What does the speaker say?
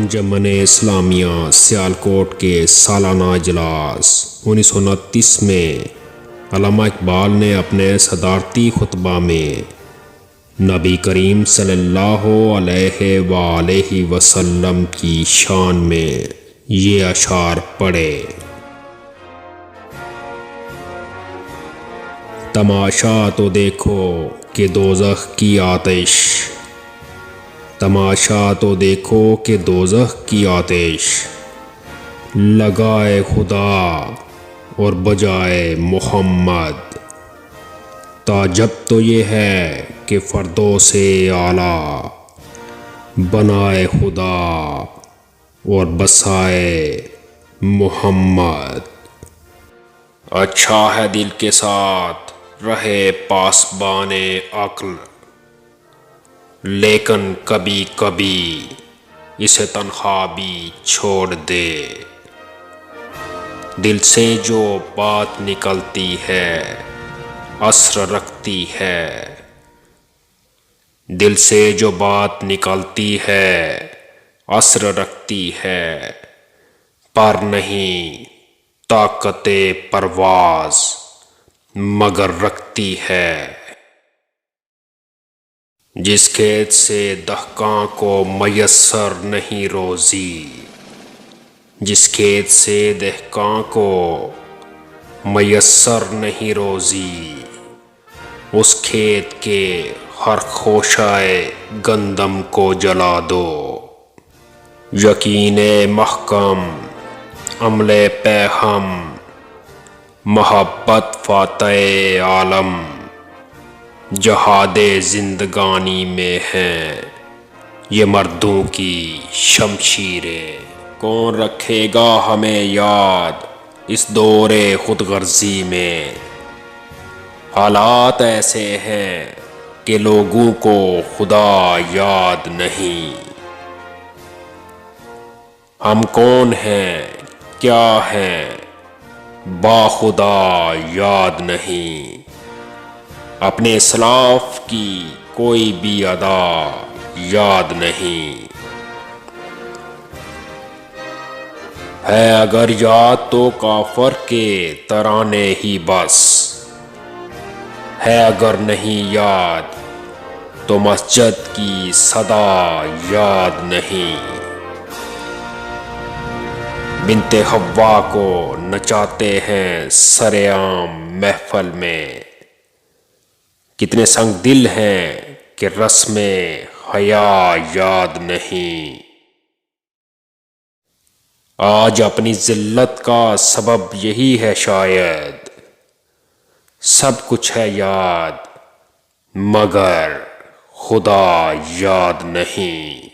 انجمن اسلامیہ سیالکوٹ کے سالانہ اجلاس 1929 میں علامہ اقبال نے اپنے صدارتی خطبہ میں نبی کریم صلی اللہ علیہ وآلہ وسلم کی شان میں یہ اشعار پڑھے۔ تماشا تو دیکھو کہ دوزخ کی آتش، تماشا تو دیکھو کہ دوزخ کی آتش، لگائے خدا اور بجائے محمد۔ تعجب تو یہ ہے کہ فردوس اعلیٰ بنائے خدا اور بسائے محمد۔ اچھا ہے دل کے ساتھ رہے پاسبان عقل، لیکن کبھی کبھی اسے تنہا بھی چھوڑ دے۔ دل سے جو بات نکلتی ہے اثر رکھتی ہے، دل سے جو بات نکلتی ہے اثر رکھتی ہے، پر نہیں طاقت پرواز مگر رکھتی ہے۔ جس کھیت سے دہقاں کو میسر نہیں روزی، جس کھیت سے دہقاں کو میسر نہیں روزی، اس کھیت کے ہر خوشۂ گندم کو جلا دو۔ یقین محکم، عمل پہ ہم، محبت فاتح عالم، جہاد زندگانی میں ہیں یہ مردوں کی شمشیریں۔ کون رکھے گا ہمیں یاد اس دور خود غرضی میں، حالات ایسے ہیں کہ لوگوں کو خدا یاد نہیں۔ ہم کون ہیں کیا ہیں با خدا یاد نہیں، اپنے اسلاف کی کوئی بھی ادا یاد نہیں۔ ہے اگر یاد تو کافر کے ترانے ہی بس، ہے اگر نہیں یاد تو مسجد کی صدا یاد نہیں۔ بنت حوا کو نچاتے ہیں سرعام محفل میں، کتنے سنگ دل ہیں کہ رسم حیا یاد نہیں۔ آج اپنی ذلت کا سبب یہی ہے شاید، سب کچھ ہے یاد مگر خدا یاد نہیں۔